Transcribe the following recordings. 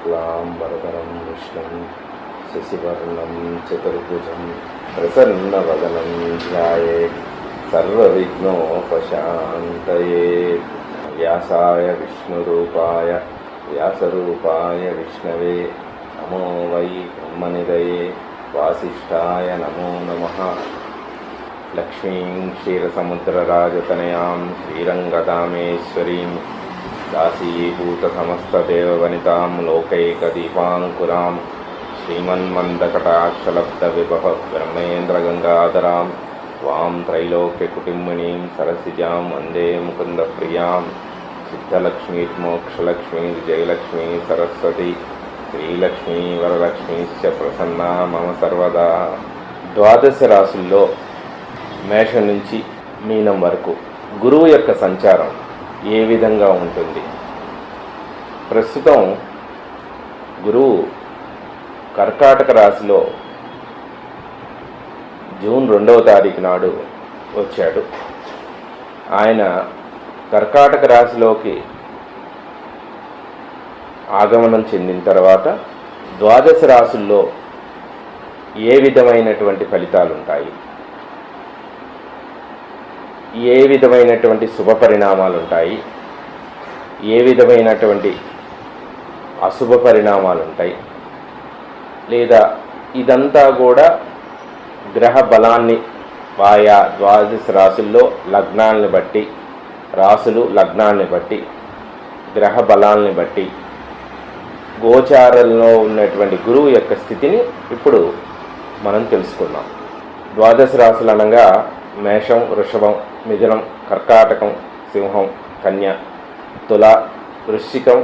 शुक्लांबरधरं विष्णुं शशिवर्णं चतुर्भुजं प्रसन्नवदनं ध्यायेत् सर्वविघ्नोपशान्तये। व्यासाय विष्णुरूपाय व्यासरूपाय विष्णवे नमो वै ब्रह्मनिधये वासिष्ठाय नमो नमः। लक्ष्मीं क्षीरसमुद्रराजतनयां श्रीरङ्गदामेश्वरीं दासीभूतसमस्तदेववनितां लोकैकदीपाङ्कुरां श्रीमन्मन्दकटाक्षलब्धविभव ब्रह्मेन्द्रगङ्गाधरां त्वां त्रैलोक्यकुटुम्बिनीं सरसिजां वन्दे मुकुन्दप्रियां। सिद्धलक्ष्मीर्मोक्षलक्ष्मी विजयलक्ष्मी सरस्वती श्रीलक्ष्मी वरलक्ष्मीश्च प्रसन्ना मम सर्वदा। ద్వాదశ రాశుల్లో మేషం నుంచి మీనం వరకు గురువు యొక్క సంచారం ఏ విధంగా ఉంటుంది? ప్రస్తుతం గురువు కర్కాటక రాశిలో జూన్ 2వ తారీఖు నాడు వచ్చాడు. ఆయన కర్కాటక రాశిలోకి ఆగమనం చెందిన తర్వాత ద్వాదశ రాశుల్లో ఏ విధమైనటువంటి ఫలితాలు ఉంటాయి, ఏ విధమైనటువంటి శుభ పరిణామాలు ఉంటాయి, ఏ విధమైనటువంటి అశుభ పరిణామాలు ఉంటాయి, లేదా ఇదంతా కూడా గ్రహ బలాన్ని ఆయా ద్వాదశ రాశుల్లో లగ్నాలను బట్టి, రాశులు లగ్నాన్ని బట్టి, గ్రహ బలాల్ని బట్టి, గోచారంలో ఉన్నటువంటి గురువు యొక్క స్థితిని ఇప్పుడు మనం తెలుసుకుందాం. ద్వాదశ రాశులు అనగా మేషం, వృషభం, మిథునం, కర్కాటకం, సింహం, కన్య, తుల, వృశ్చికం,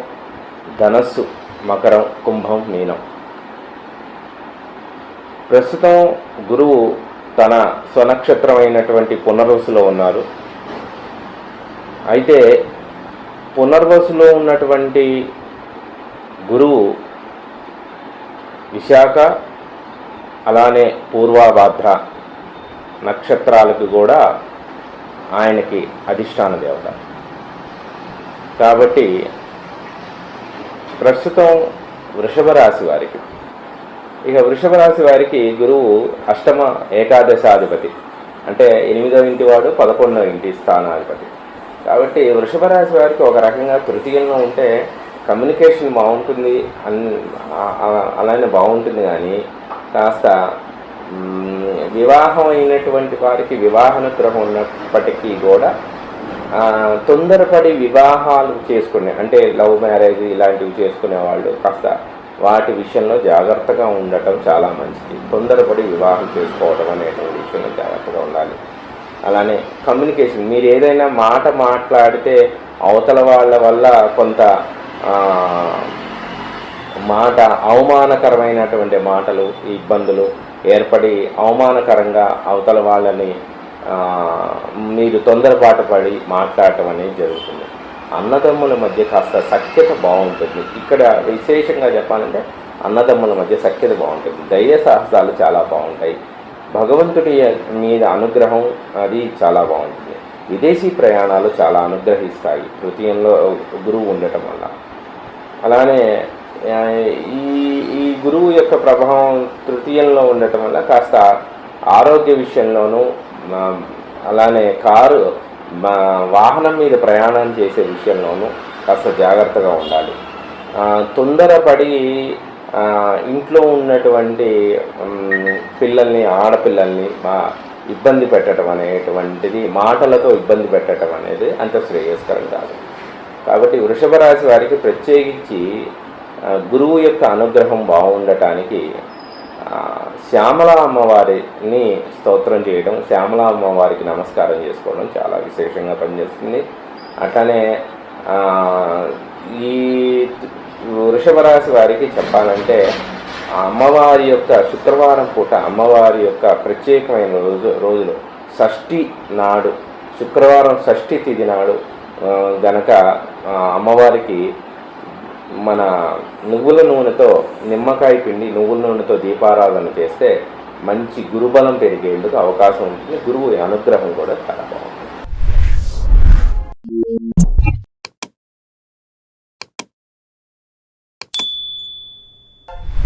ధనస్సు, మకరం, కుంభం, మీనం. ప్రస్తుతం గురువు తన స్వనక్షత్రమైనటువంటి పునర్వసులో ఉన్నారు. అయితే పునర్వసులో ఉన్నటువంటి గురువు విశాఖ అలానే పూర్వాభాద్ర నక్షత్రాలకు కూడా ఆయనకి అధిష్టాన దేవత. కాబట్టి ప్రస్తుతం వృషభ రాశి వారికి, వృషభ రాశి వారికి గురువు అష్టమ ఏకాదశాధిపతి, అంటే 8వ ఇంటి వాడు 11వ ఇంటి స్థానాధిపతి. కాబట్టి వృషభ రాశి వారికి ఒక రకంగా తృతీయంలో ఉంటే కమ్యూనికేషన్ బాగుంటుంది, అలానే బాగుంటుంది. కానీ కాస్త వివాహం అయినటువంటి వారికి వివాహానుగ్రహం ఉన్నప్పటికీ కూడా తొందరపడి వివాహాలు చేసుకునే, అంటే లవ్ మ్యారేజ్ ఇలాంటివి చేసుకునే వాళ్ళు కాస్త వాటి విషయంలో జాగ్రత్తగా ఉండటం చాలా మంచిది. తొందరపడి వివాహం చేసుకోవడం అనేటువంటి విషయంలో జాగ్రత్తగా ఉండాలి. అలానే కమ్యూనికేషన్, మీరు ఏదైనా మాట మాట్లాడితే అవతల వాళ్ళ వల్ల కొంత మాట అవమానకరమైనటువంటి మాటలు, ఇబ్బందులు ఏర్పడి అవమానకరంగా అవతల వాళ్ళని మీరు తొందరపాటు పడి మాట్లాడటం అనేది జరుగుతుంది. అన్నదమ్ముల మధ్య కాస్త సఖ్యత బాగుంటుంది. ఇక్కడ విశేషంగా చెప్పాలంటే అన్నదమ్ముల మధ్య సఖ్యత బాగుంటుంది. ధైర్య సాహసాలు చాలా బాగుంటాయి. భగవంతుడి మీద అనుగ్రహం అది చాలా బాగుంటుంది. విదేశీ ప్రయాణాలు చాలా అనుగ్రహిస్తాయి తృతీయంలో గురువు ఉండటం వల్ల. అలానే ఈ గురువు యొక్క ప్రభావం తృతీయంలో ఉండటం వల్ల కాస్త ఆరోగ్య విషయంలోనూ, అలానే కారు వాహనం మీద ప్రయాణం చేసే విషయంలోనూ కాస్త జాగ్రత్తగా ఉండాలి. తొందరపడి ఇంట్లో ఉన్నటువంటి పిల్లల్ని, ఆడపిల్లల్ని ఇబ్బంది పెట్టడం అనేటువంటిది, మాటలతో ఇబ్బంది పెట్టడం అనేది అంత శ్రేయస్కరం కాదు. కాబట్టి వృషభ రాశి వారికి ప్రత్యేకించి గురువు యొక్క అనుగ్రహం బాగుండటానికి శ్యామల అమ్మవారిని స్తోత్రం చేయడం, శ్యామల అమ్మవారికి నమస్కారం చేసుకోవడం చాలా విశేషంగా పనిచేస్తుంది. అట్లానే ఈ వృషభ రాశి వారికి చెప్పాలంటే అమ్మవారి యొక్క శుక్రవారం పూట అమ్మవారి యొక్క ప్రత్యేకమైన రోజులు షష్ఠి నాడు, శుక్రవారం షష్ఠి తిథి నాడు గనక అమ్మవారికి మన నువ్వుల నూనెతో, నిమ్మకాయ పిండి నువ్వుల నూనెతో దీపారాధన చేస్తే మంచి గురుబలం పెరిగేందుకు అవకాశం ఉంటుంది. గురువు అనుగ్రహం కూడా చాలా బాగుంటుంది. నమస్కారం.